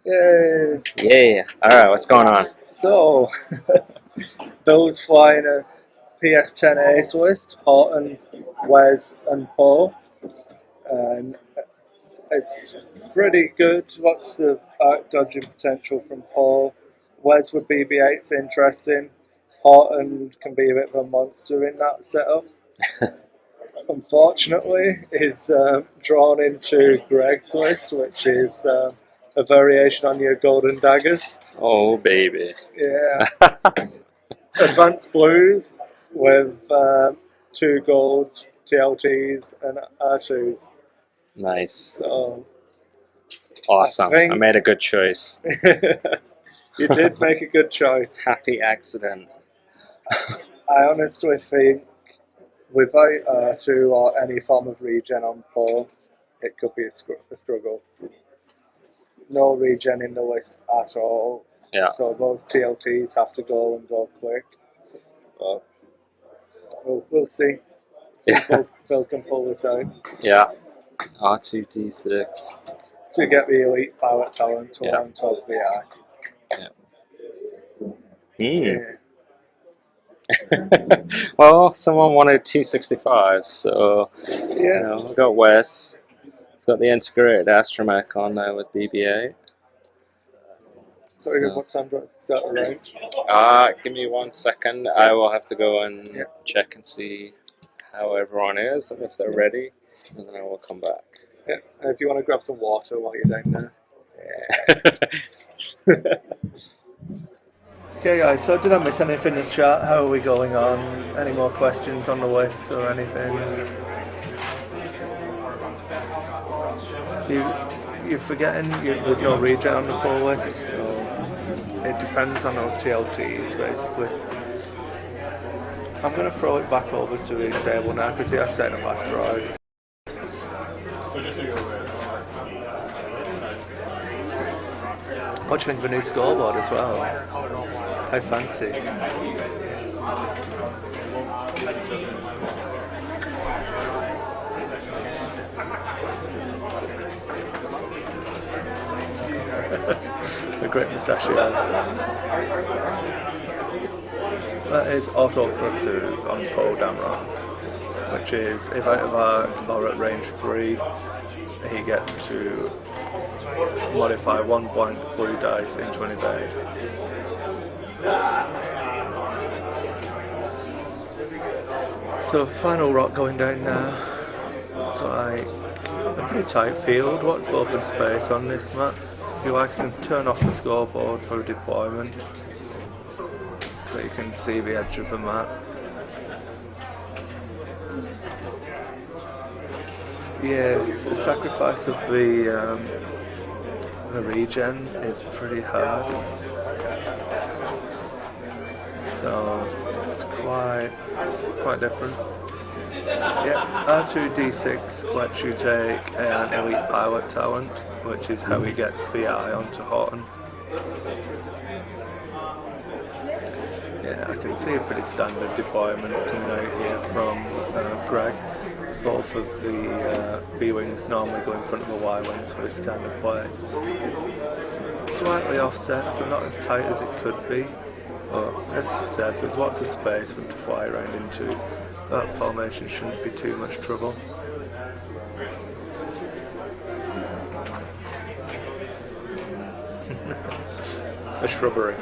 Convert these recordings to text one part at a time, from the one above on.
Yay! Yeah. All right. What's going on? So, those flying a PS10 Ace List, Horton, Wes, and Paul. And it's pretty good. What's the arc dodging potential from Paul? Wes with BB-8's interesting. Horton can be a bit of a monster in that setup. Unfortunately, is drawn into Greg's list, which is a variation on your golden daggers. Oh, baby. Yeah, advanced blues with two golds, TLTs, and R2s. Nice. So I Awesome. I think made a good choice. you did make a good choice. Happy accident. I honestly think without R2 or any form of regen on Paul, it could be a struggle. No regen in the list at all. Yeah. So those TLTs have to go and go quick. But we'll see. See if Yeah. Bill can pull this out. Yeah. R2D6. To get the elite pilot talent to Yeah. learn 12 VI. Hmm. Yeah. Well, someone wanted 265, so Yeah. we got Wes. He's got the integrated astromech on there with BB-8. Sorry, So, what time do I have to start the round? give me 1 second. I will have to go and Yeah. check and see how everyone is and if they're ready, and then I will come back. Yeah. And if you want to grab some water while you're down there. Yeah. Okay, guys, so did I miss anything in the chat? How are we going on? Any more questions on the list or anything? You're forgetting there's no regen on the pull list, so it depends on those TLTs basically. I'm going to throw it back over to the table now because he has set up asteroids. What do you think of a new scoreboard as well? How fancy. A great mustachio. That is auto thrusters on Poe Damron, which is if out of arc or at range 3, he gets to modify 1 point blue dice into an evade. So final rock going down now. So a pretty tight field. What's open space on this map? If you like, you can turn off the scoreboard for deployment, so you can see the edge of the map. Yes, the sacrifice of the regen is pretty hard. So it's quite different. Yeah, R2D6 lets you take an elite pilot talent, which is how he gets VI onto Horton. Yeah, I can see a pretty standard deployment coming out here from Greg. Both of the B-wings normally go in front of the Y-wings for this kind of play. Slightly offset, so not as tight as it could be, but as I said, there's lots of space for them to fly around into. That formation shouldn't be too much trouble. A shrubbery.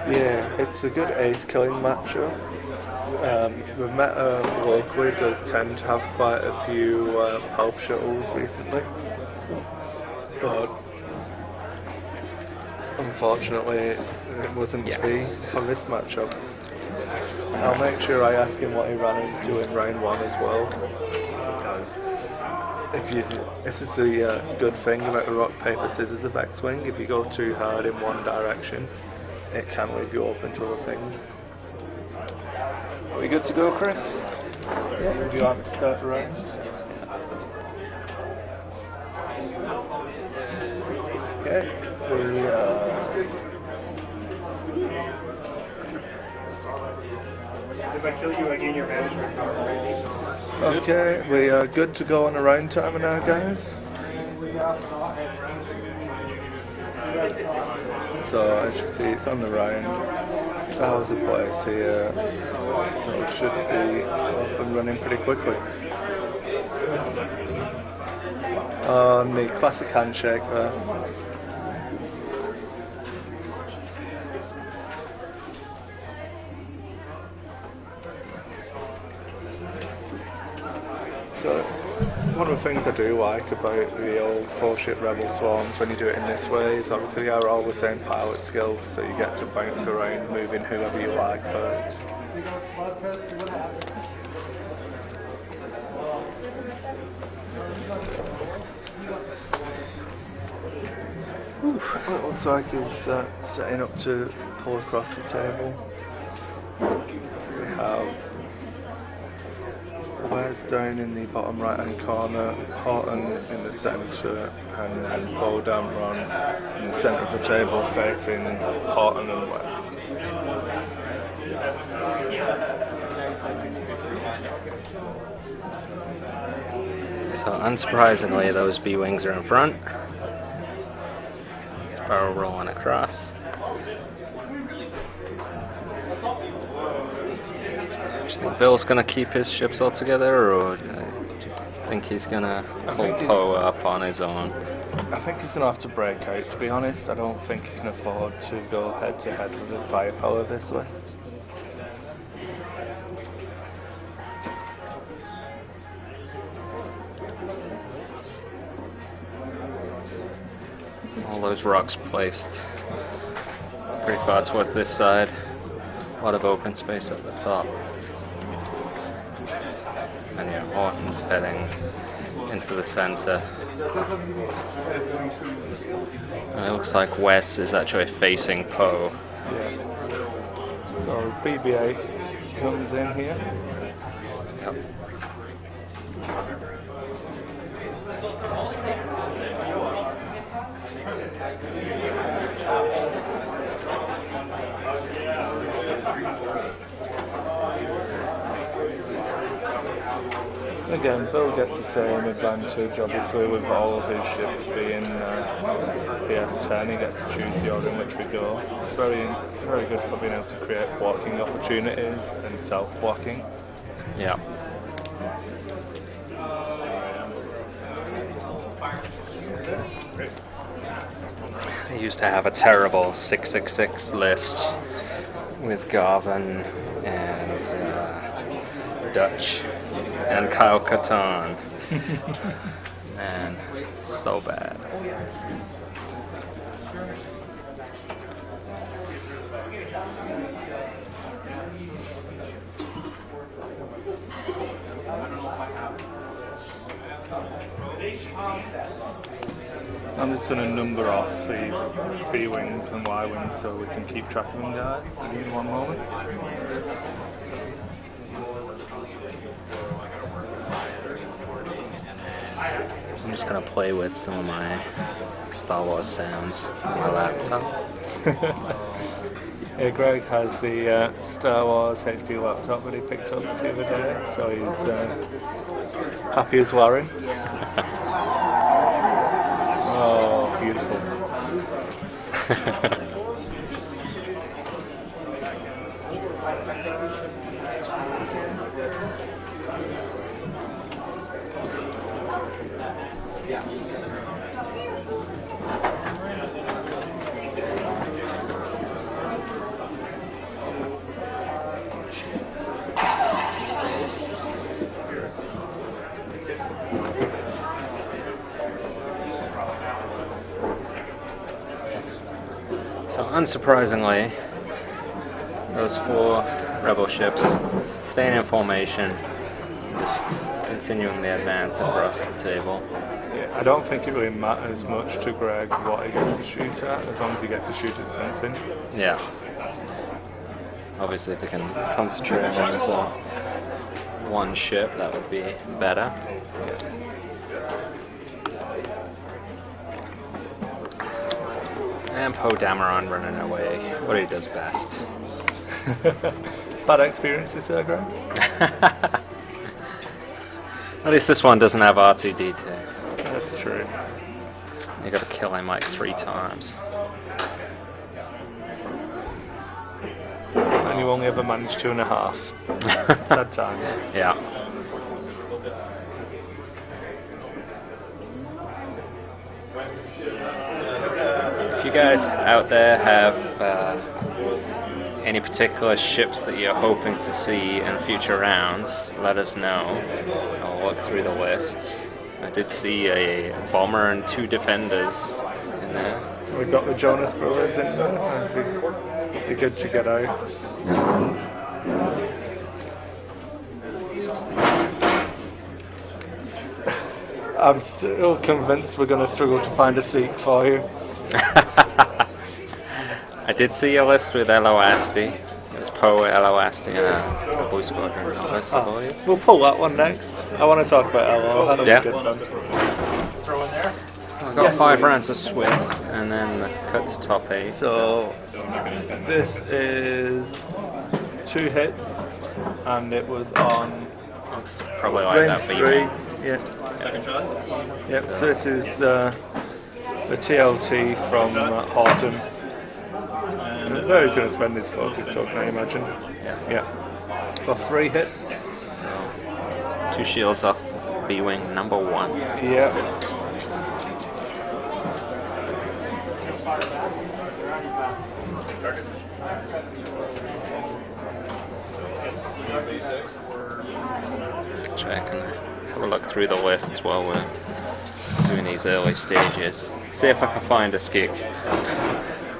Yeah, it's a good ace killing matchup. The meta locally does tend to have quite a few pulp shuttles recently, but unfortunately it wasn't to be for this matchup. I'll make sure I ask him what he ran into in round 1 as well, because this is the good thing about the rock paper scissors of X-Wing. If you go too hard in one direction, it can leave you open to other things. Are we good to go, Chris? Yeah, do you want me to start the round? Okay, Okay, we are good to go on a round timer now, guys. So as you can see, it's on the round. Stars are placed here, so it should be up and running pretty quickly. On the classic handshake there. So, one of the things I do like about the old 4-ship Rebel Swarms when you do it in this way is obviously you're all the same pilot skill, so you get to bounce around moving whoever you like first. It looks like he's setting up to pull across the table. We have Wes down in the bottom right hand corner, Horton in the centre, and then Bo Dameron in the centre of the table facing Horton and Wes. So unsurprisingly, those B-wings are in front. Barrel rolling across. Do you think Bill's going to keep his ships all together, or do you think he's going to pull Poe up on his own? I think he's going to have to break out, to be honest. I don't think he can afford to go head to head with the firepower of this list. All those rocks placed pretty far towards this side. A lot of open space at the top. And yeah, Horton's heading into the center. And it looks like Wes is actually facing Poe. Yeah. So BB-8 comes in here. Yep. Again, Bill gets the same advantage, obviously, with all of his ships being PS10. He gets to choose the order in which we go. It's very, very good for being able to create blocking opportunities and self-blocking. Yeah. I used to have a terrible 666 list with Garvin and Dutch and Kyle Katarn. Man, so bad. I'm just going to number off the B-wings and Y-wings so we can keep track of them, guys. Give me one moment. I'm just gonna play with some of my Star Wars sounds on my laptop. Yeah, Greg has the Star Wars HP laptop that he picked up the other day, so he's happy as Larry. Oh, beautiful. So unsurprisingly, those 4 rebel ships staying in formation, just continuing the advance across the table. Yeah, I don't think it really matters much to Greg what he gets to shoot at, as long as he gets to shoot at something. Yeah. Obviously, if we can concentrate onto one ship, that would be better. And Poe Dameron running away, what he does best. Bad experiences there, Greg? At least this one doesn't have R2D2. That's true. You gotta kill him like 3 times. And you only ever manage 2.5. Sad times. Yeah. If you guys out there have any particular ships that you're hoping to see in future rounds, let us know. I'll look through the lists. I did see a bomber and 2 defenders in there. We've got the Jonas Brothers in there. It'd be good to get out. I'm still convinced we're going to struggle to find a seat for you. I did see a list with Elo Asti. There's Poe, Elo Asti, and a Blue Squadron list, I believe. We'll pull that one next. I want to talk about Elo. That'll be good fun. I've got 5 rounds of Swiss, and then cut to top 8. So this is 2 hits, and it was on Looks probably like range that for 3. you. Yeah. Yep. So this is the TLT from Horton. Where he's going to spend his focus token, I imagine. Yeah. Got 3 hits. So 2 shields off B-Wing number 1. Yeah. Check and have a look through the lists while we're doing these early stages. See if I can find a skik.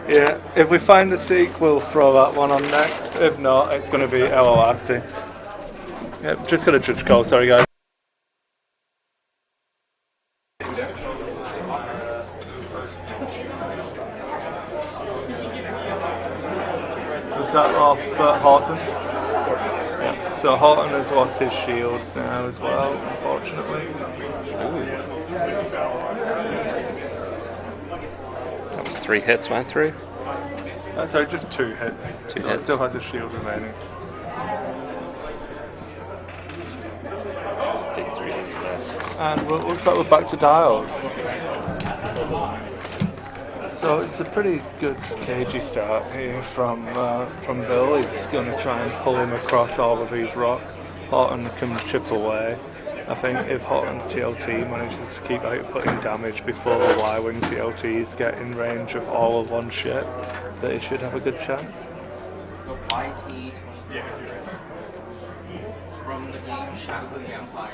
Yeah, if we find a seek, we'll throw that one on next. If not, it's going to be LOST. Yep, just got a judge call, sorry guys. Was that off Horton? Yeah, so Horton has lost his shields now as well, unfortunately. That was 3 hits went through. Sorry, just 2 hits. 2 so hits. It still has a shield remaining. Dig through these lists. And looks like we're back to dials. So it's a pretty good cagey start here from Bill. He's going to try and pull him across all of these rocks. Horton can chip away. I think if Horton's TLT manages to keep outputting damage before the Y-Wing TLTs get in range of all of one ship, that he should have a good chance. YT from the game Shadows of the Empire.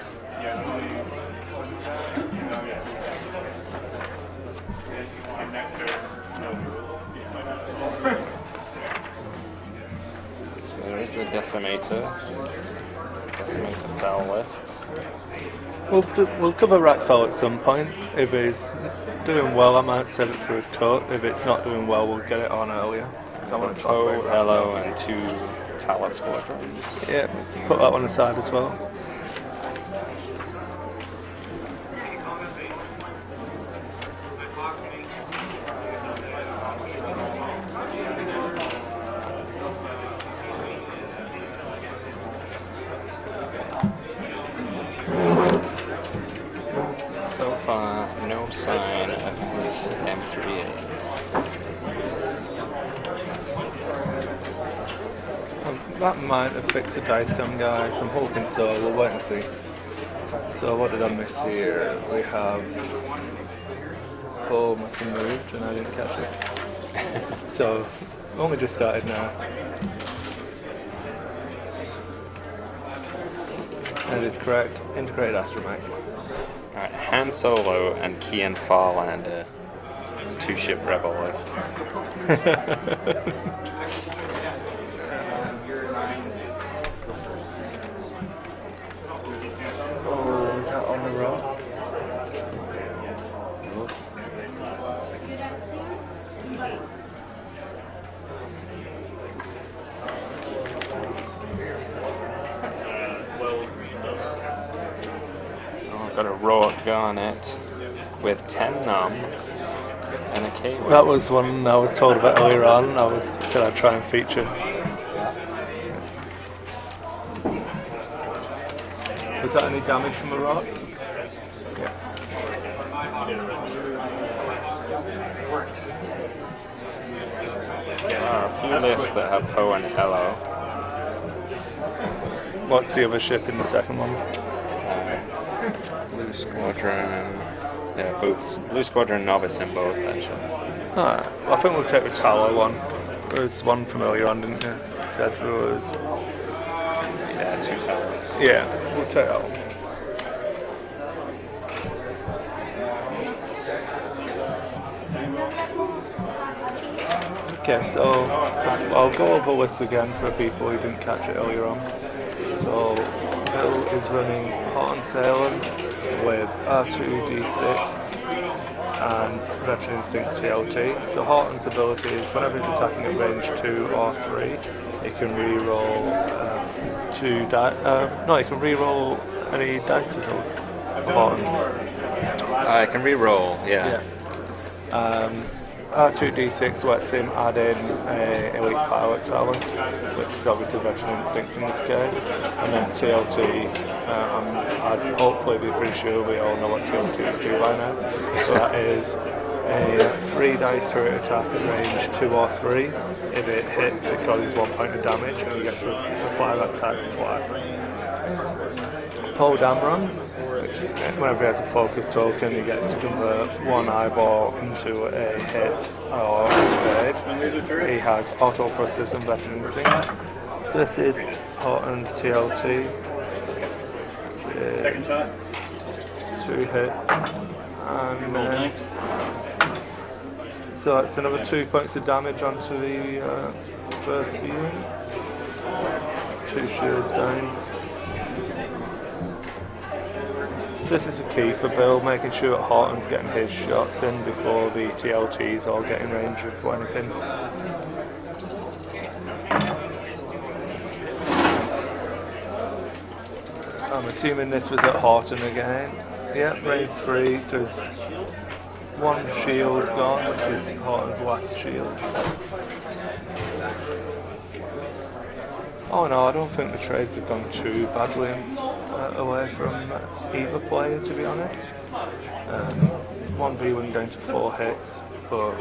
So there's the Decimator. Decimator fell list. We'll cover Rackfell at some point. If he's doing well, I might set it for a cut. If it's not doing well, we'll get it on earlier. So I want to talk Poe, about Elo, and 2 Tala Squadrons. Yeah, put that one aside as well. So far, no sign of M3A. That might have fixed the dice cam, guys. I'm hoping so. We'll wait and see. So what did I miss here? We have... Oh, must have moved and I didn't catch it. So, only just started now. That is correct. Integrated astromech. Alright, Han Solo and Kian Farlander. 2-ship rebel list. Oh, is that on the road? Oh, I've got a Rourke Garnet with 10 num and a K-Wing. That was one I was told about earlier on. Said I'd try and feature. Is that any damage from a rock? Yeah. There are a few lists that have Poe and Hello. What's the other ship in the second one? Blue Squadron. Yeah, both. Blue Squadron Novice in both, actually. Alright, well, I think we'll take the Tallow one. There was one from earlier on, didn't you? Said there was. Yeah, 2 towers. Yeah, we'll take that one. Okay, so I'll go over this again for people who didn't catch it earlier on. So Bill is running Horton Salem with R2D6 and Veteran Instincts TLT. So Horton's ability is whenever he's attacking at range 2 or 3, he can re-roll he can re-roll any dice results. Horton. I can re-roll, yeah. R2D6 lets him add in a elite pilot talent, which is obviously Veteran Instincts in this case, and then TLT. I'd hopefully be pretty sure we all know what TLTs do by now. So that is a 3 dice turret attack at range 2 or 3. If it hits, it causes 1 point of damage, and you get to apply that attack twice. Poe Damron, which is whenever he has a focus token, he gets to convert 1 eyeball into a hit or evade. He has auto process and veteran instincts. So this is Horton's TLT. 2 hits. And so that's another 2 points of damage onto the first unit. 2 shields down. This is a key for Bill, making sure that Horton's getting his shots in before the TLTs all get in range of anything. I'm assuming this was at Horton again. Yep, range 3, there's 1 shield gone, which is Horton's last shield. Oh no, I don't think the trades have gone too badly away from either player, to be honest. 1B went down to 4 hits, but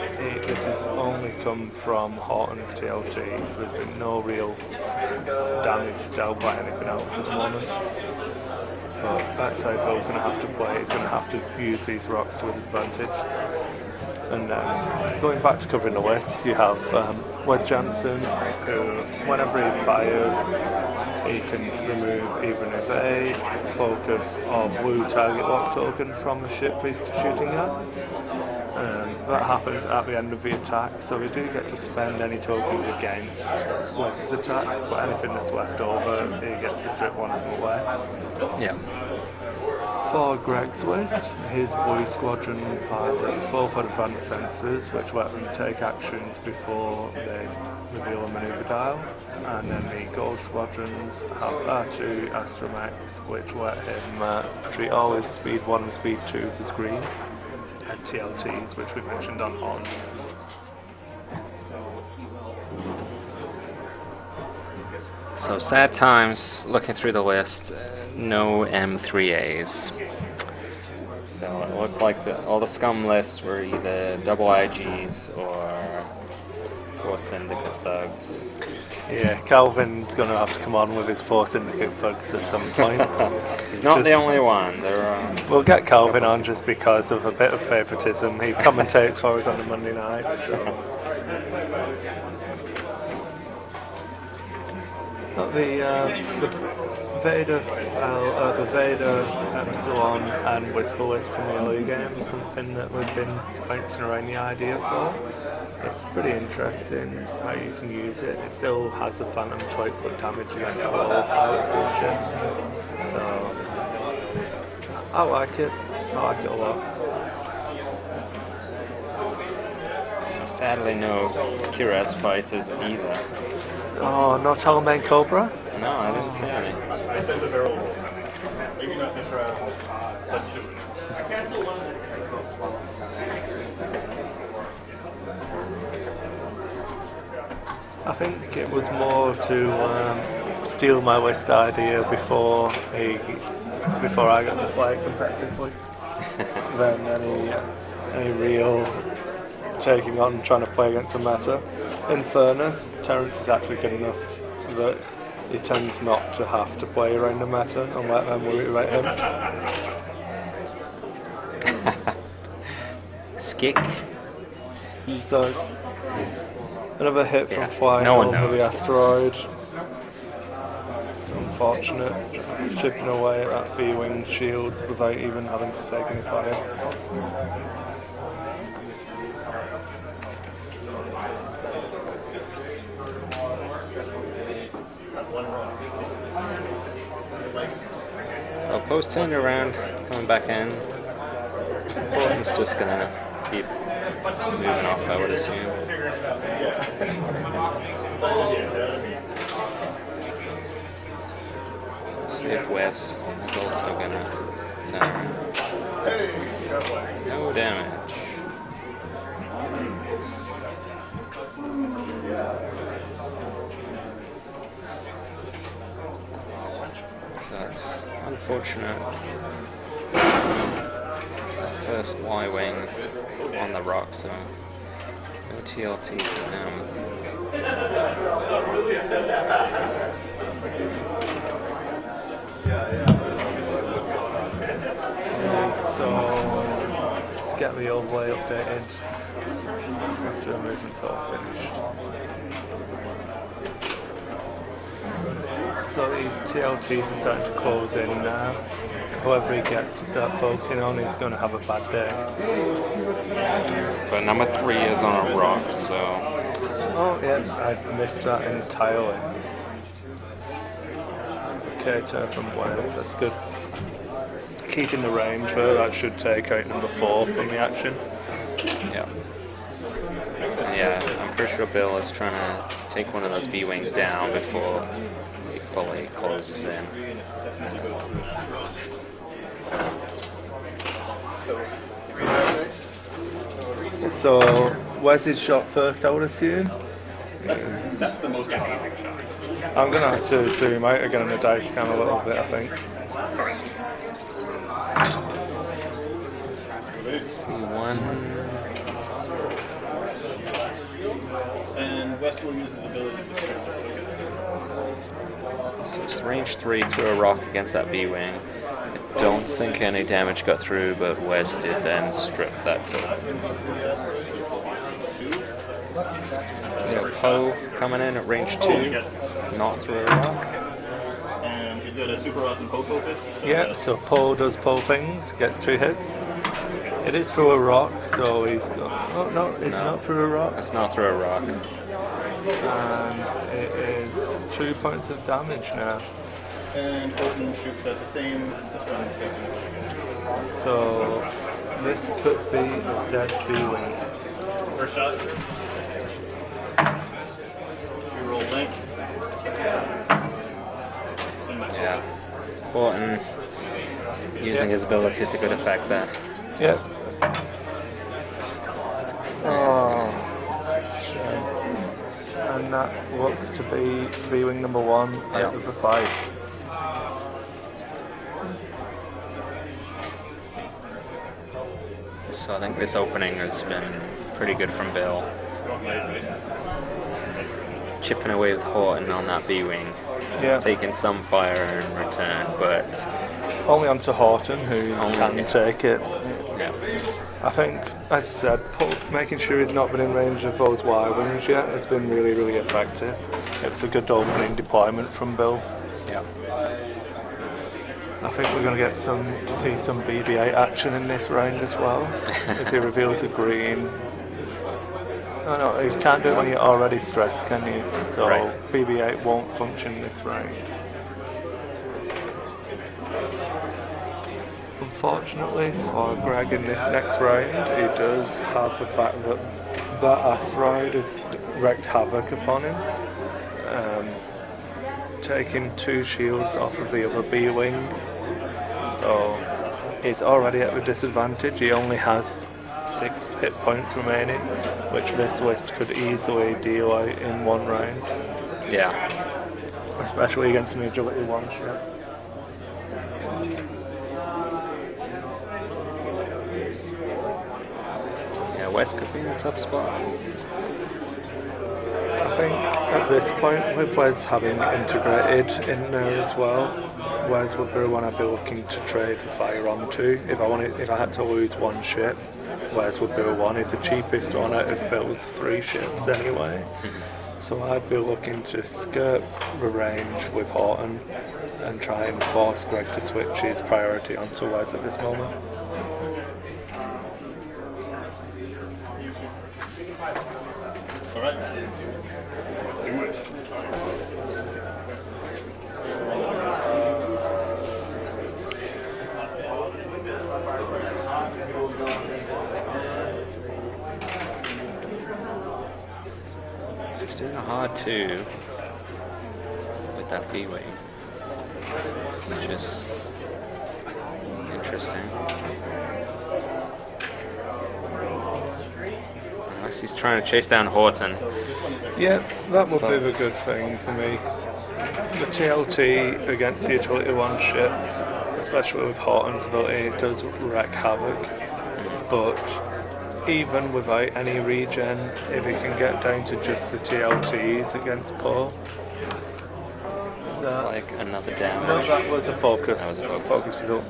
this has only come from Horton's TLT. There's been no real damage dealt by anything else at the moment. But that's how Bill's going to have to play. He's going to have to use these rocks to his advantage. And going back to covering the list, you have Janson, who whenever he fires, he can remove either an evade, focus, or blue target lock token from the ship he's shooting at. That happens at the end of the attack, so we do get to spend any tokens against Wes's attack, but anything that's left over, he gets to strip one of them away. Yeah. For Greg's list, his Blue Squadron pilots both had Adv Sensors, which let them take actions before they reveal a manoeuvre dial, and then the Gold Squadrons have R2 Astromax, which let him treat all his Speed 1 and Speed 2s as green, and TLTs, which we mentioned on Horton. So sad times, looking through the list, no M3As. So it looked like all the scum lists were either double IGs or 4 syndicate thugs. Yeah, Calvin's going to have to come on with his 4 syndicate thugs at some point. He's not the only one. We'll get Calvin on just because of a bit of favouritism. He commentates for us on the Monday nights. So. The Vader, Epsilon and Whisper list from the earlier game is something that we've been bouncing around the idea for. It's pretty interesting how you can use it. It still has the Phantom 12-foot damage against all pilot ships. So I like it a lot. So sadly no Cuirass fighters either. Oh, no Talmain Cobra? No, I didn't see any. I said the barrel roll. Maybe not this round. Let's do it. I think it was more to steal my list idea before he before I got to play competitively than any real taking on and trying to play against the meta. In fairness, Terence is actually good enough that he tends not to have to play around the meta and let them worry about him. Skick. So it's another hit from Yeah, flying no one over the knows. asteroid. It's unfortunate, just chipping away at that B-wing shield without even having to take any fire. So post turned around, coming back in. Horton's just gonna keep moving off, I would assume. See if Wes is also gonna turn. No damage. So it's unfortunate. First Y-wing on the rock, so no TLT for them. So let's get the overlay updated after the movement's all finished. So these TLTs are starting to close in now. Whoever he gets to start focusing on is going to have a bad day. But number 3 is on a rock, so Oh yeah, I missed that entirely. Okay, turn from Wales, that's good. Keeping the range though, that should take out number 4 from the action. yeah. And yeah, I'm pretty sure Bill is trying to take one of those B-wings down before he fully closes in. So, where's his shot first, I would assume? That's the most amazing shot. I'm going to have to zoom out again on the dice cam a little bit, I think. C1. And West will use his ability to strip this. So it's range 3 through a rock against that B-wing. I don't think any damage got through, but Wes did then strip that too. So Poe coming in at range 2, not through a rock. And he's got a super awesome Poe focus. Yeah, so Poe does Poe things, gets 2 hits. It is through a rock, so he's got... Oh no, it's not through a rock. It's not through a rock. And it is 2 points of damage now. And Horton shoots at the same. This one is facing. So this could be a dead B-wing. First shot. You roll length. Yeah. Horton using his ability to good effect there. Yeah. Oh, shame. And that looks to be B-wing number 1 out of the 5. So I think this opening has been pretty good from Bill. Chipping away with Horton on that B-wing. Yeah. Taking some fire in return, but Only onto Horton, who can take it. yeah. I think, as I said, making sure he's not been in range of those Y-wings yet has been really, really effective. It's a good opening deployment from Bill. Yeah. I think we're going to get to see some BB-8 action in this round as well, as he reveals a green. Oh no, you can't do it when you're already stressed, can you? So Right. BB-8 won't function this round. Unfortunately for Greg in this next round, he does have the fact that that asteroid has wreaked havoc upon him, taking 2 shields off of the other B-wing. So he's already at a disadvantage. He only has 6 hit points remaining, which this list could easily deal out in 1 round, Yeah. especially against an agility 1 shot. Wes could be in a tough spot. I think at this point, with Wes having integrated in there as well, Wes would be the one I'd be looking to trade the fire onto. If I had to lose one ship, Wes would be the one. He's the cheapest one out of Bill's 3 ships anyway. So I'd be looking to skirt the range with Horton and try and force Greg to switch his priority onto Wes at this moment. All right. Do it. He's doing a hard 2 with that B-wing, which is interesting. Unless he's trying to chase down Horton. Yeah, that would be the good thing for me. 'Cause the TLT against the Agility 1 ships, especially with Horton's ability, does wreak havoc. But even without any regen, if he can get down to just the TLTs against Poe, is that Like another no, damage. that was a focus. That was a focus. Result.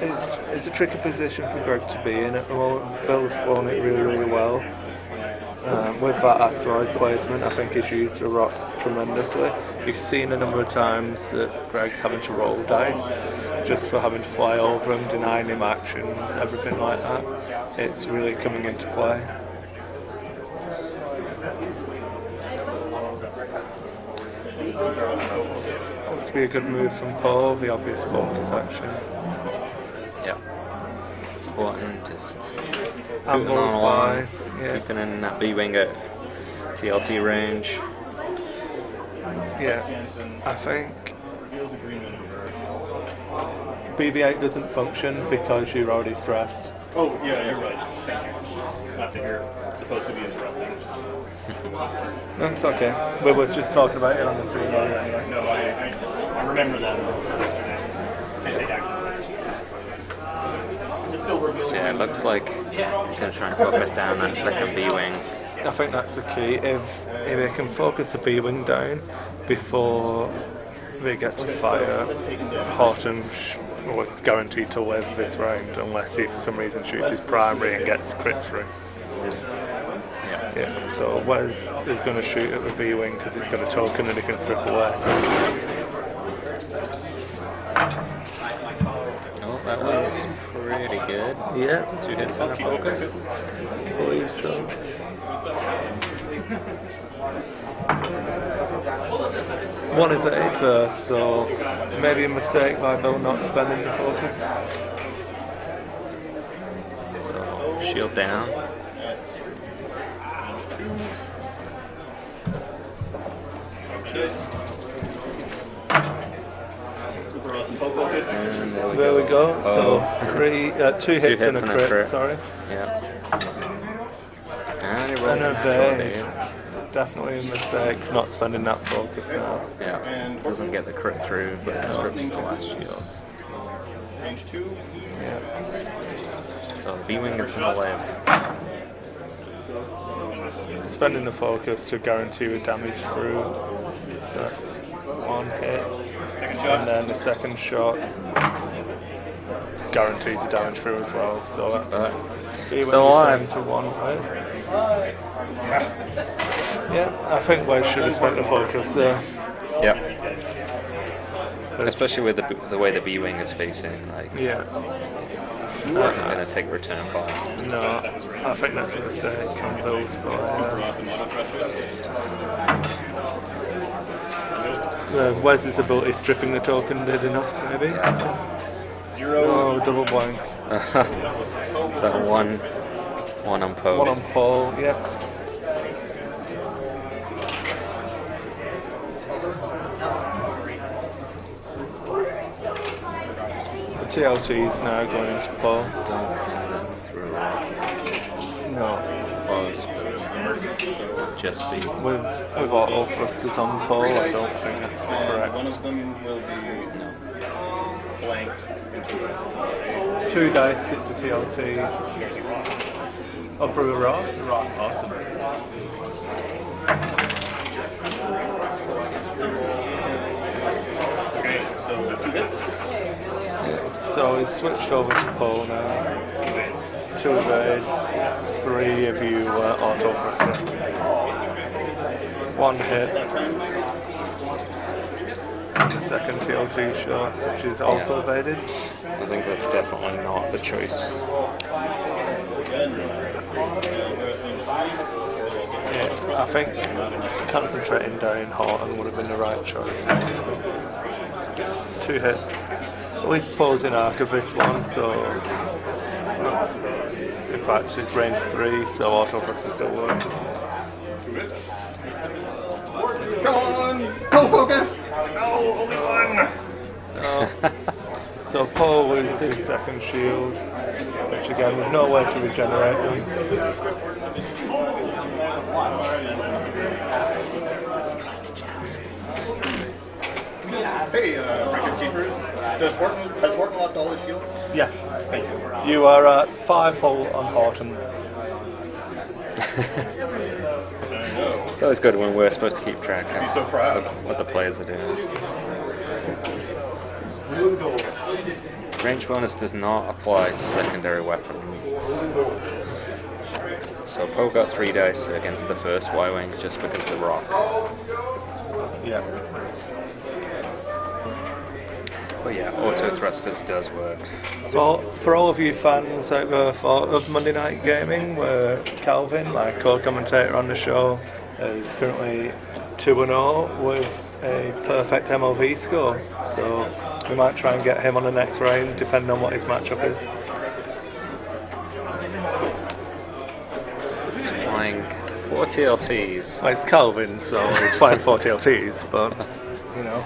It's a tricky position for Greg to be in at the moment. Bill's flown it really, really well. With that asteroid placement, I think he's used the rocks tremendously. You can see in a number of times that Greg's having to roll dice just for having to fly over him, denying him actions, everything like that. It's really coming into play. Must be a good move from Paul, the obvious focus action. Yeah. Horton just And moving on goes along, by. Yeah. keeping in that B-wing at TLT range. Yeah, I think BB-8 doesn't function because you're already stressed. Oh, yeah, you're right. Thank you. Not that you're supposed to be interrupting. That's okay. We were just talking about it on the stream earlier anyway. No, I remember that yesterday. I take action. It's still revealing. So yeah, it looks like he's going to try and focus down that second B-wing. I think that's the key. If they can focus the B-wing down before they get to fire, Horton was guaranteed to live this round unless he for some reason shoots his primary and gets crits through. Yeah, so Wes is going to shoot at the B-wing because it's got a token and he can strip away. Oh, that was pretty good. Yeah, 2 hits and a focus. I believe so. One of the 8 first, so maybe a mistake by Bill not spending the focus. So shield down. Super awesome focus. And There we go. Oh. So 2 hits and a crit. Sorry. Yeah. And he rolls And a a natural veg. eight. Definitely a mistake not spending that focus now. Yeah. Doesn't get the crit through, but strips the last shields. Range 2. Yeah. So B-wing is going to live. Spending the focus to guarantee the damage through. So that's 1 hit. Second shot. And then the second shot guarantees the damage through as well. So But B-wing still is alive. down to 1 hit. Yeah, I think Wes should have spent the focus there. Yeah. Especially with the way the B-wing is facing, like Yeah. he wasn't going to take return fire. No, I think that's a mistake on Bill's part. Wes's ability stripping the token did enough, maybe? Oh, double blank. So one on Poe. 1 on Paul, yeah. The TLT's now going into Paul. Don't think that's through. No. Close, but just be. With auto thrusters on Paul, I don't think that's correct. One of them will be blank. 2 dice, it's a TLT. Up through a rock. Awesome. Okay, so that's 2 hits. So he's switched over to Paul now. 2 evades, 3 if you auto thrust it. 1 hit. The second TLT shot, which is also evaded. I think that's definitely not the choice. Yeah, I think concentrating down Horton would have been the right choice. 2 hits. At least Paul's in Archivist one, so in fact it's range 3, so auto thrust still works. Come on! Go focus! No, only 1! So Paul loses his second shield, which again with nowhere to regenerate them. Hey, record keepers. Has Horton lost all his shields? Yes. Thank you. You are at 5 hull on Horton. It's always good when we're supposed to keep track I'd be so proud. of what the players are doing. Range bonus does not apply to secondary weapons. So Poe got 3 dice against the first Y-Wing just because of the rock. Yeah. But yeah, auto thrusters does work. So for all of you fans out there of Monday Night Gaming, where Calvin, my co-commentator on the show, is currently 2-0 with a perfect MLV score. So we might try and get him on the next round, depending on what his matchup is. He's flying 4 TLTs. Well, it's Calvin, so he's flying 4 TLTs, but you know.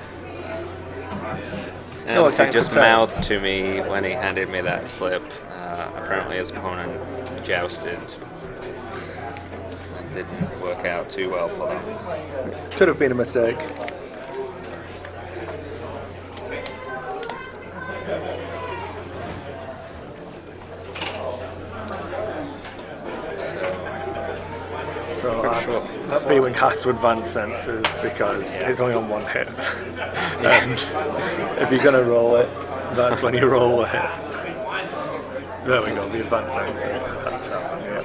And No, he it's like just protest. mouthed to me when he handed me that slip. Apparently his opponent jousted. It didn't work out too well for them. Could have been a mistake. So that B-Wing has to advance sensors because it's only on 1 hit. And if you're going to roll it, that's when you roll the hit. There we go, the advanced sensors. That's happened, yeah.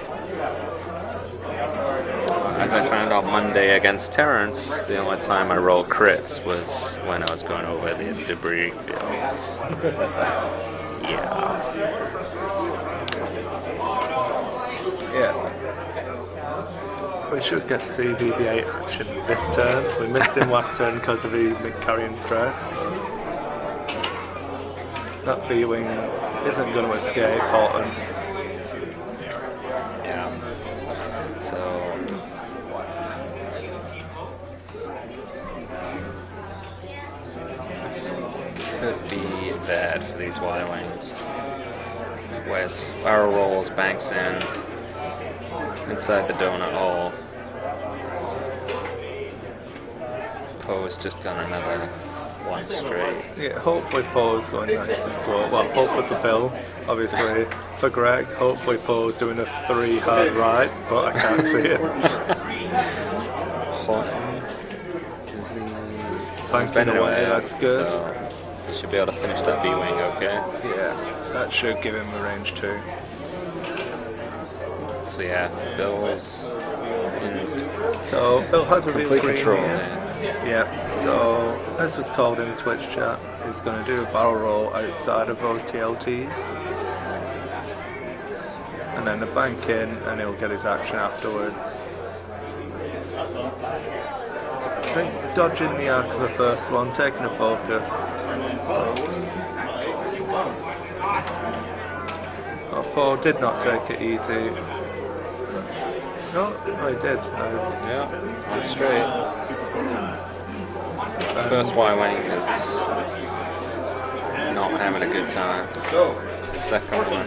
As I found on Monday against Terrence, the only time I rolled crits was when I was going over the debris fields. Yeah. Yeah. We should get to see BB-8 action this turn. We missed him last turn because of the mid-carrying stress. That B-Wing isn't going to escape Horton. Yeah. So this could be bad for these Y-Wings. Whereas barrel rolls, banks in, inside the donut hole. Poe's just done another 1 straight. Yeah, hopefully Poe's going nice and slow. Well, hopefully for Bill, obviously. For Greg, hopefully Poe's doing a 3 hard right, but I can't see it. Horton, is he? Thank Been you, away, that's good. So he should be able to finish that B-Wing okay. Yeah, that should give him a range 2. So yeah, Bill's in So Bill has a real complete green control here. there. Yeah, so as was called in the Twitch chat, he's going to do a barrel roll outside of those TLTs. And then a bank in, and he'll get his action afterwards. I think dodging the arc of the first one, taking a focus. Oh, Paul did not take it easy. No, he did. Yeah, 1 straight. First Y-Wing is not having a good time. Second one,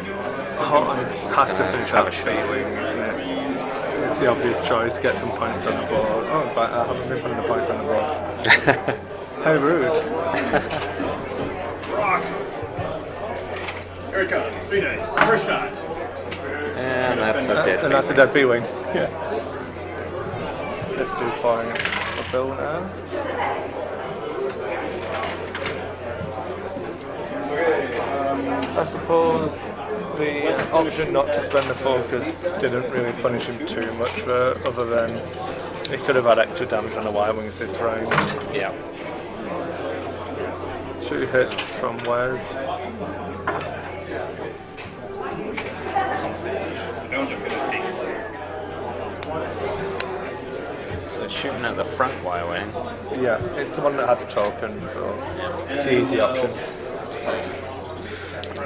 Horton has to gonna finish have out a shot. B-Wing, isn't it? It's the obvious choice, get some points on the board. Oh, in fact, I haven't been putting the points on the board. How rude. Here it comes. 3 dice. First shot. And that's a dead. And that's a dead B-wing. Yeah. 50 points for Bill now. I suppose the option not to spend the focus didn't really punish him too much, other than he could have had extra damage on the Y-wings this round. Yeah. 2 hits from Wes. So shooting at the front Y-wing. Yeah, it's the one that had the token, so it's an easy option.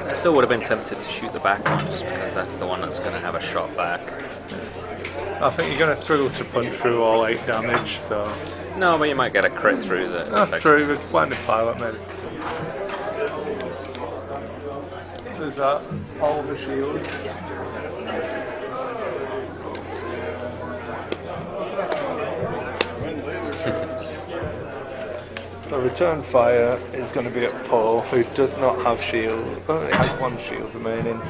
I still would have been tempted to shoot the back one just because that's the one that's going to have a shot back. I think you're going to struggle to punch through all 8 damage, so... No, but you might get a crit through that. That's true, with blinded pilot maybe. So is that all the shield? The return fire is going to be at Paul, who does not have shield. Only has 1 shield remaining.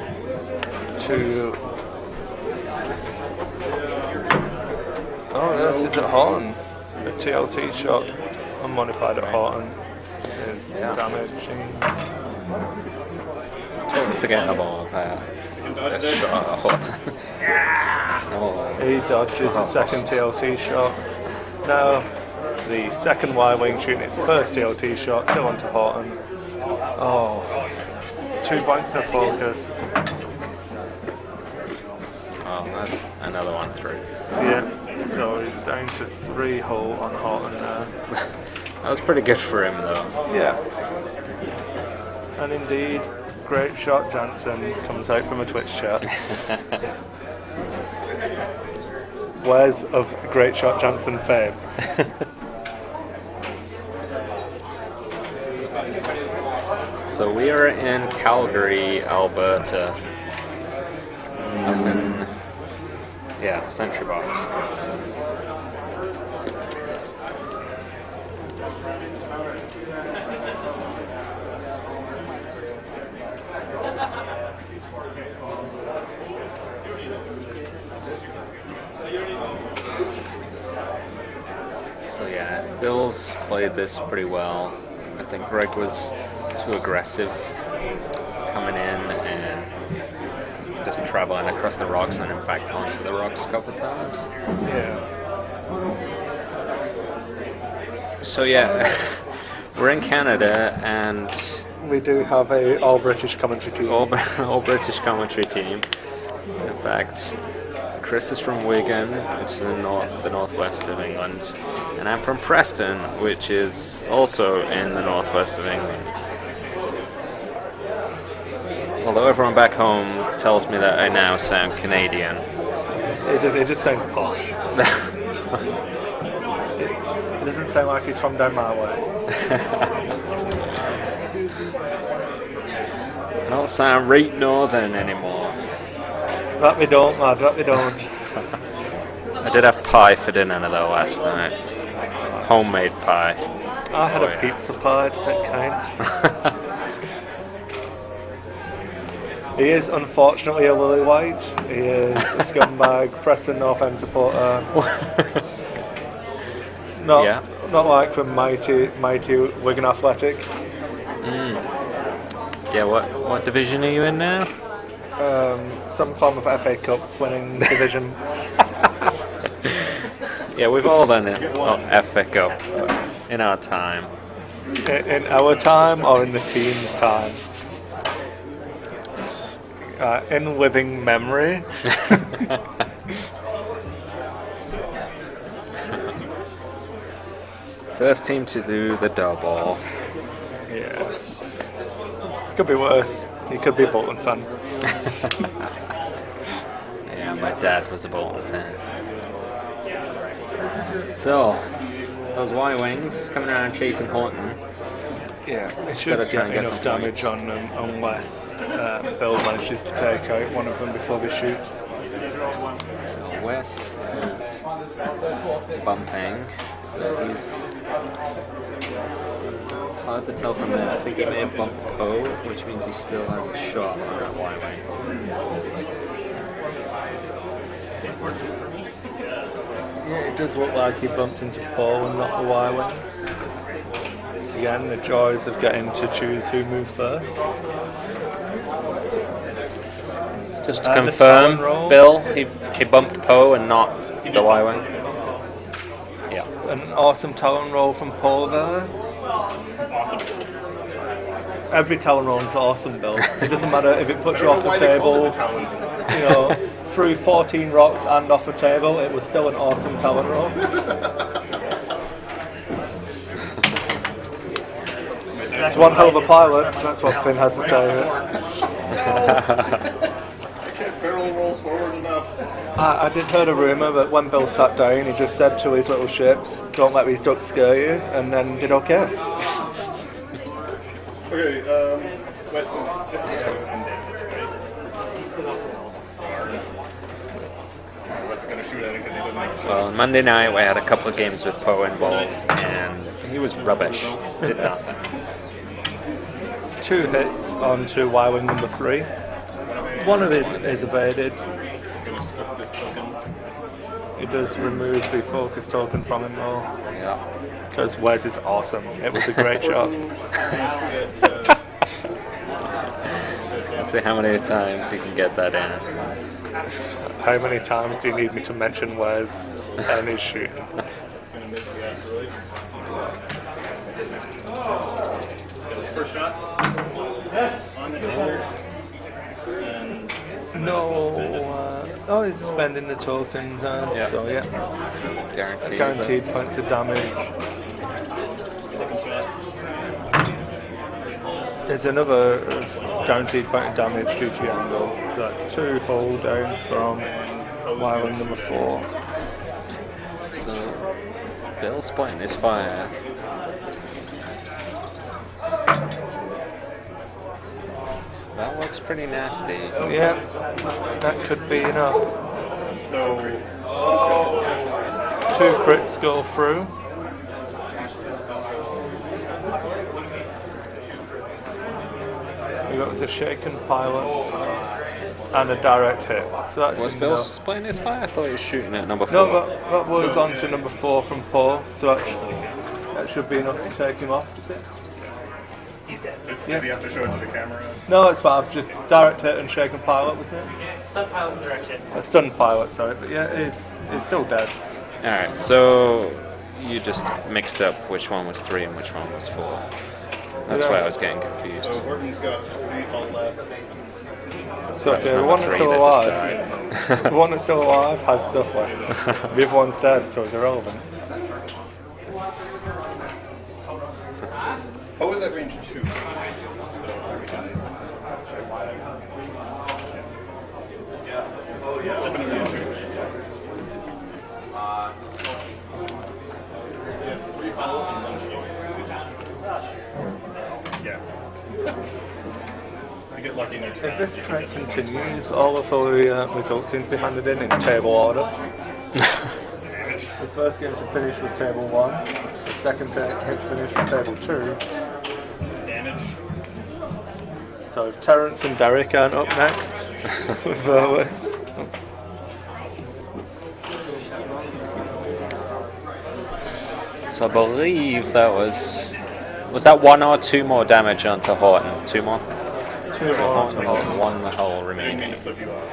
Oh, this is at Horton. A TLT shot, unmodified at Horton, is damaging. Totally forgettable that shot at Horton. Oh. He dodges the second TLT shot. Now, the second Y-wing shooting its first TLT shot, still onto Horton. Oh, 2 points no focus. Oh, that's another one through. Yeah, so he's down to 3 hull on Horton now. That was pretty good for him, though. Yeah. And indeed, Great Shot Janson comes out from a Twitch chat. Where's of Great Shot Janson fame? So we are in Calgary, Alberta. Up in, Sentry Box. So yeah, Bill's played this pretty well. I think Greg was too aggressive coming in and just traveling across the rocks and in fact onto the rocks a couple of times. Yeah. So yeah, we're in Canada and We do have a all-British commentary team. all British commentary team. In fact, Chris is from Wigan, which is in the northwest of England, and I'm from Preston, which is also in the northwest of England. Although everyone back home tells me that I now sound Canadian. It just sounds posh. It doesn't sound like he's from down my way. I don't sound right northern anymore. That we don't, lad, that we don't. I did have pie for dinner though last night. Homemade pie. I had a pizza pie, it's that kind. He is unfortunately a lily white. He is a scumbag, Preston North End supporter. Not like the mighty Wigan Athletic. Yeah, what division are you in now? Some form of FA Cup winning division. Yeah, we've all done it. FA Cup in our time. In our time or in the team's time? In living memory. First team to do the double. Yeah. Could be worse. He could be a Bolton fan. Yeah, my dad was a Bolton fan. So, those Y-Wings coming around chasing Horton. Yeah, it should Gotta try get and get enough some damage points. on them unless Bill manages to take out one of them before they shoot. So Wes is bumping. So So it's hard to tell from there. I think he may have bumped Poe, which means he still has a shot on that Y-wing. Yeah, it does look like he bumped into Paul and not the Y-wing. Again, the joys of getting to choose who moves first. Just to And the talon roll. confirm, Bill, he bumped Poe and not the Y-wing. Yeah. An awesome talon roll from Paul there. Awesome. Every talon roll is awesome, Bill. It doesn't matter if it puts you off the table, through 14 rocks and off the table, it was still an awesome talon roll. It's one hell of a pilot, that's what Finn has to say. I can't barrel roll forward enough. I did heard a rumour that when Bill sat down, he just said to his little ships, "Don't let these ducks scare you," and then did okay. Okay, this is Wes is going to shoot at it because he doesn't make a shot. Well, Monday night we had a couple of games with Poe involved, and he was rubbish. Did nothing. 2 hits onto Y-wing number 3. One of it is evaded. It does remove the focus token from him though, Yeah. because Wes is awesome. It was a great shot. Let's see how many times he can get that in. How many times do you need me to mention Wes and his shooting? First shot. Yes. On the hill. And No, he's spending the token, Yeah. so yeah. Guaranteed. Guaranteed points of damage. second shot. There's another guaranteed point of damage due to the angle, so that's 2 hold down from Y-wing number 4. So, Bill's pointing his fire. That looks pretty nasty. Yeah, that could be enough. So 2 crits go through. We got the shaken pilot and a direct hit. So that's Was Bill playing his fire? I thought he was shooting at number 4. No, that was on to number 4 from Paul, so that should be enough to take him off. does he have to show it to the camera? No, it's fine. Just direct hit and shaken pilot, wasn't it? Stun pilot and direct hit. Stunned pilot, sorry, but yeah, it's still dead. Alright, so you just mixed up which one was 3 and which one was 4. That's Yeah. why I was getting confused. So Horton's got 3 hull left. So That was okay, the number one that's 3 still that alive, just the one that's still alive has stuff left. The other one's dead, so it's irrelevant. What was that range 2? Definitely a 2. Yes, 3 hull and 1 shield. Yeah. I get lucky next If round. this trend continues, all of the results seem to be handed in table order. The first game to finish was table 1, the second game to finish was table 2. Damage. So if Terrence and Derek aren't up next with their lists. So I believe that was that 1 or 2 more damage onto Horton? 2 more? 2 So more. Horton has 1 hull I remaining. need to flip you off.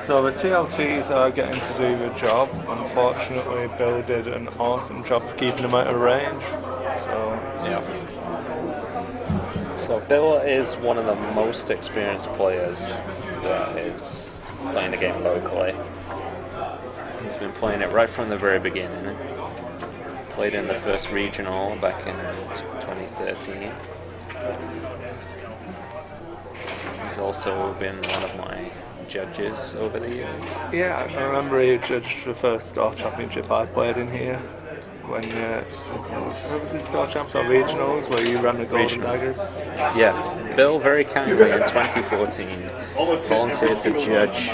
So the TLTs are getting to do the job. Unfortunately, Bill did an awesome job of keeping them out of range. So Yeah. So Bill is one of the most experienced players that is playing the game locally. He's been playing it right from the very beginning. Played in the first regional back in 2013. He's also been one of my judges over the years. yeah, I remember he judged the first Star Championship I played in here. When what was it, Star Champs or Regionals, where you ran the Golden Regional. Daggers? Yeah, Bill very kindly in 2014 volunteered to judge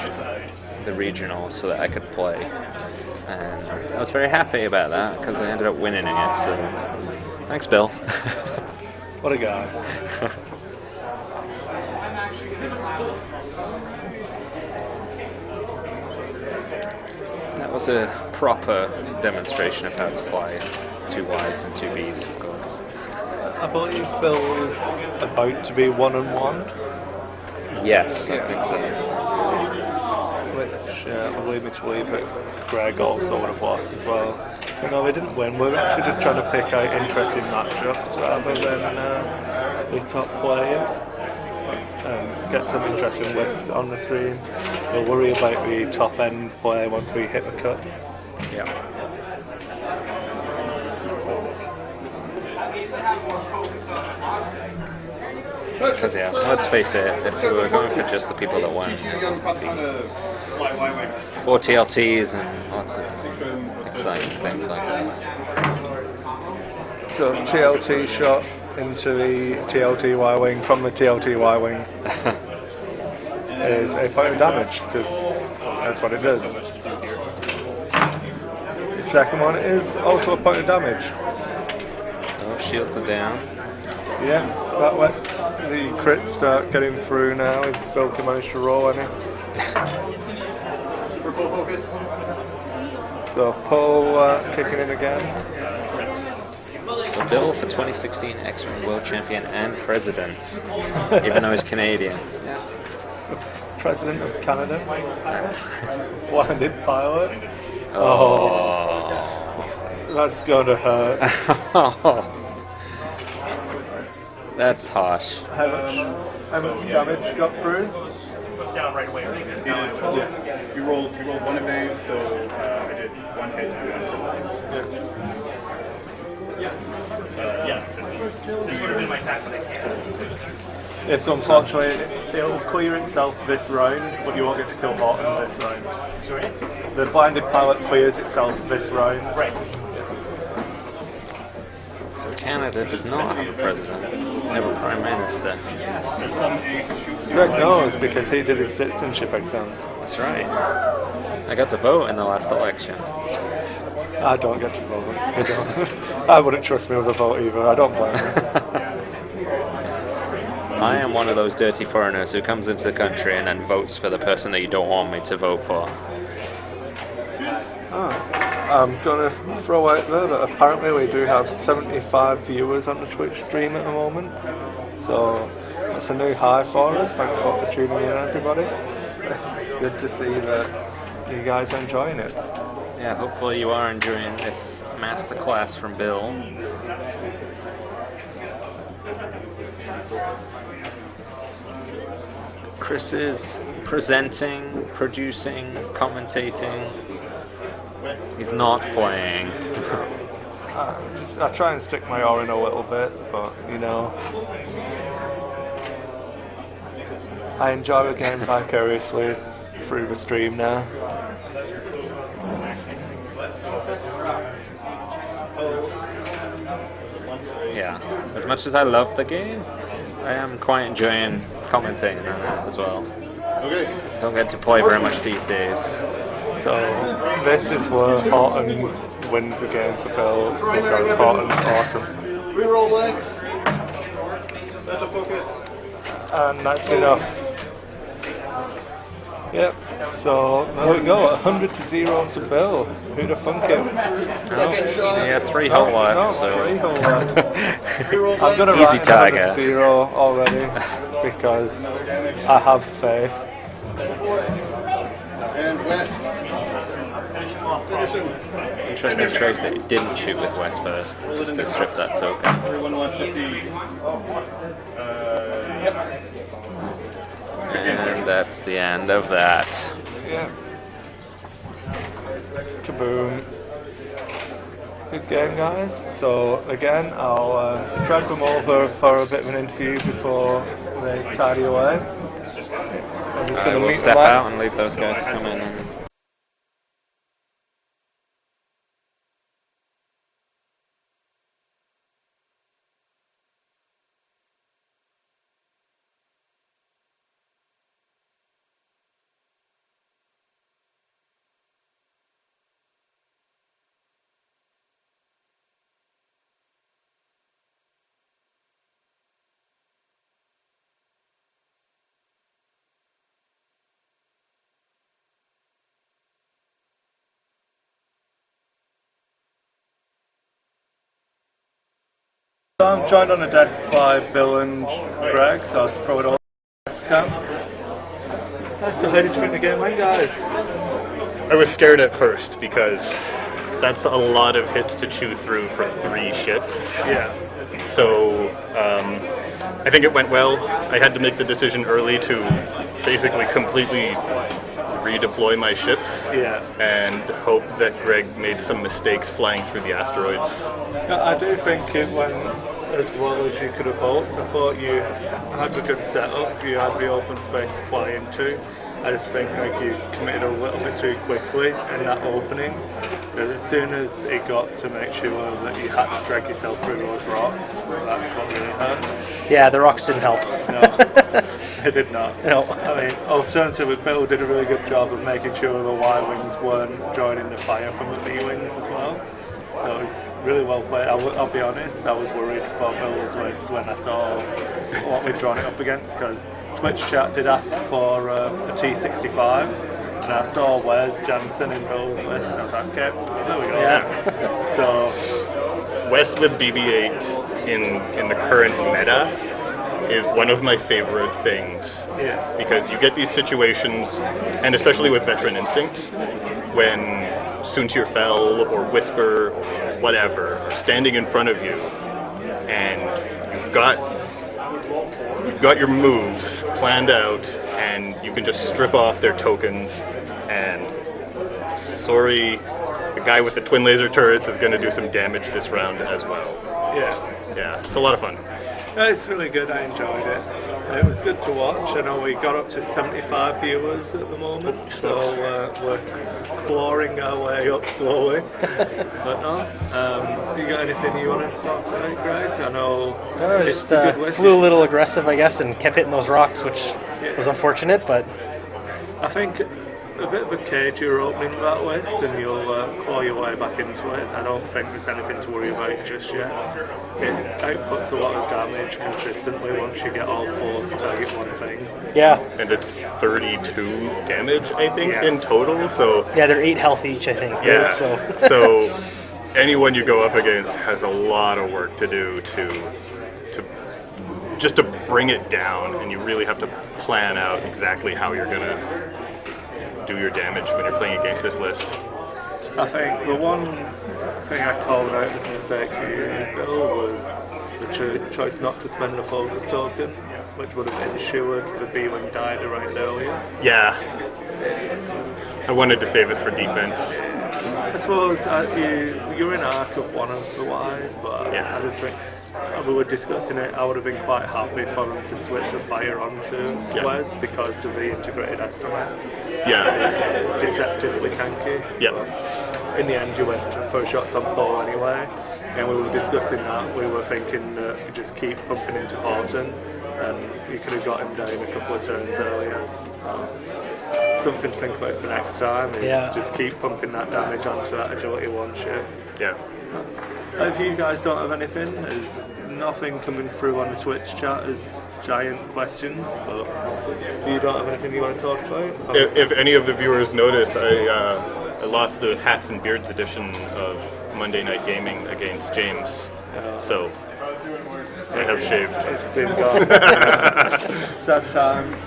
the regional so that I could play. and I was very happy about that because I ended up winning it. So thanks, Bill. What a guy. That was a proper demonstration of how to fly 2 Ys and 2 Bs, of course. I believe Bill is about to be 1-1. Yes, I think so. Which will lead me to believe that Greg also would have lost as well. But no, we didn't win. We were actually just trying to pick out interesting matchups rather than the top players. Get some interesting lists on the stream. We'll worry about the top end play once we hit the cut. Yeah. Because yeah, let's face it, if we were going for just the people that won, 4 TLTs and lots of exciting things like that. So TLT shot into the TLT Y-wing from the TLT Y-wing is a point of damage, because that's what it does. The second one is also a point of damage. So shields are down. Yeah, that lets the crit start getting through now if Bill can manage to roll any. Purple focus. So Paul kicking in again. So Bill for 2016 X-Wing World Champion and President, even though he's Canadian. President of Canada. Blinded pilot. Oh. That's going to hurt. That's harsh. How much damage got through? Down right away. Yeah. We rolled one evade, so I did 1 hit. Yeah. This would have been my attack, but I can't. Yes, unfortunately, it'll clear itself this round, but you won't get to kill Horton this round. Sorry? The blinded pilot clears itself this round. Right. So Canada does not have a president, they have a prime minister. Greg knows because he did his citizenship exam. That's right. I got to vote in the last election. I don't get to vote. I don't. I wouldn't trust me with a vote either. I don't blame him. I am one of those dirty foreigners who comes into the country and then votes for the person that you don't want me to vote for. I'm going to throw out there that apparently we do have 75 viewers on the Twitch stream at the moment. So that's a new high for us. Thanks a lot for tuning in, everybody. It's good to see that you guys are enjoying it. Yeah, hopefully you are enjoying this masterclass from Bill. Chris is presenting, producing, commentating. He's not playing. I try and stick my oar in a little bit, but you know, I enjoy the game vicariously through the stream now. Yeah, as much as I love the game, I am quite enjoying commentating on it as well. Okay. Don't get to play very much these days. So this is where Horton wins the game for Bill because Horton's awesome. Reroll Lex. That's a focus. And that's enough. Yep, so there we go, 100-0 to Bill. Who'd have thunk it? Second shot. Yeah, 3 hull left, No, so 3 hull left. Reroll I'm going to Easy write target. 0 already because I have faith. And West. Finish him. interesting choice that you didn't shoot with West first, just to strip that token. Everyone wants to see. Yep. And that's the end of that. Yeah. Kaboom. Good game, guys. So again, I'll drag them over for a bit of an interview before they tidy away. I'm just I gonna will meet step them out and leave those guys to come in and I'm joined on the desk by Bill and Greg, so I'll throw it all to the desk cam. So how did you think the game went, guys? I was scared at first because that's a lot of hits to chew through for 3 ships. Yeah. So I think it went well. I had to make the decision early to basically completely redeploy my ships and hope that Greg made some mistakes flying through the asteroids. Yeah, I do think it went as well as you could have hoped. I thought you had a good setup, you had the open space to fly into. I just think like you committed a little bit too quickly in that opening. But as soon as it got to make sure that you had to drag yourself through those rocks, that's what really hurt. Yeah, the rocks didn't help. No, it did not. No. I mean, alternatively, Bill did a really good job of making sure the Y-wings weren't joining the fire from the B-wings as well. So it's really well played. I'll be honest, I was worried for Bill's list when I saw what we'd drawn it up against, because Twitch chat did ask for a T65, and I saw Wes Janson in Bill's list, and I was like, okay, there we go. Yeah. So Wes with BB-8 in the current meta is one of my favorite things. yeah, Because you get these situations, and especially with Veteran Instincts, when Soontir Fel or Whisper, whatever, are standing in front of you, and you've got your moves planned out, and you can just strip off their tokens, and sorry, the guy with the twin laser turrets is going to do some damage this round as well. Yeah, it's a lot of fun. no, it's really good. I enjoyed it. It was good to watch. I know we got up to 75 viewers at the moment, so we're clawing our way up slowly. But no, you got anything you want to talk about, Greg? I know it's Just a good list. flew a little aggressive, I guess, and kept hitting those rocks, which was unfortunate, but I think a bit of a cage you're opening with that list, and you'll claw your way back into it. I don't think there's anything to worry about just yet. It outputs a lot of damage consistently once you get all 4 to target one thing. yeah. And it's 32 damage, I think, Yeah. in total, so Yeah, they're 8 health each, I think. yeah. Right? So So anyone you go up against has a lot of work to do to just to bring it down, and you really have to plan out exactly how you're gonna do your damage when you're playing against this list. I think the one thing I called out as a mistake for you, Bill, was the choice not to spend a focus token, which would have ensured the B-wing died around earlier. Yeah. I wanted to save it for defense. I suppose you're in arc of one of the Ys, but Yeah. I just think we were discussing it. I would have been quite happy for them to switch the fire onto Yeah. Wes because of the integrated estimate. Yeah. It's deceptively tanky. Yeah. In the end, you went for shots on pole anyway, and we were discussing that. We were thinking that you just keep pumping into Horton, and you could have got him down a couple of turns earlier. Something to think about for next time is just keep pumping that damage onto that agility 1 ship. Yeah. If you guys don't have anything, there's nothing coming through on the Twitch chat as giant questions, but if you don't have anything you want to talk about? If any of the viewers notice, I lost the Hats and Beards edition of Monday Night Gaming against James, so I have shaved. It's been gone. Sad times.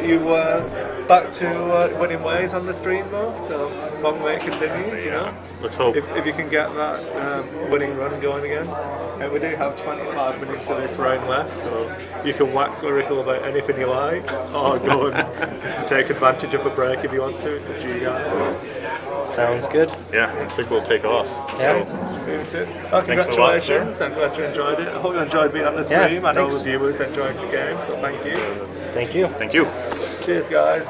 You were back to winning ways on the stream though, so long way to continue, you know. Let's hope. If you can get that winning run going again. And we do have 25 minutes of this round left, so you can wax lyrical about anything you like, or go and take advantage of a break if you want to. It's up to you guys. sounds good. Yeah, I think we'll take off. Yeah. So, Me too. Thanks a lot, Congratulations, I'm glad you enjoyed it. I hope you enjoyed being on the Yeah, stream. I know thanks. the viewers enjoyed the game, so thank you. Thank you. thank you. Cheers, guys.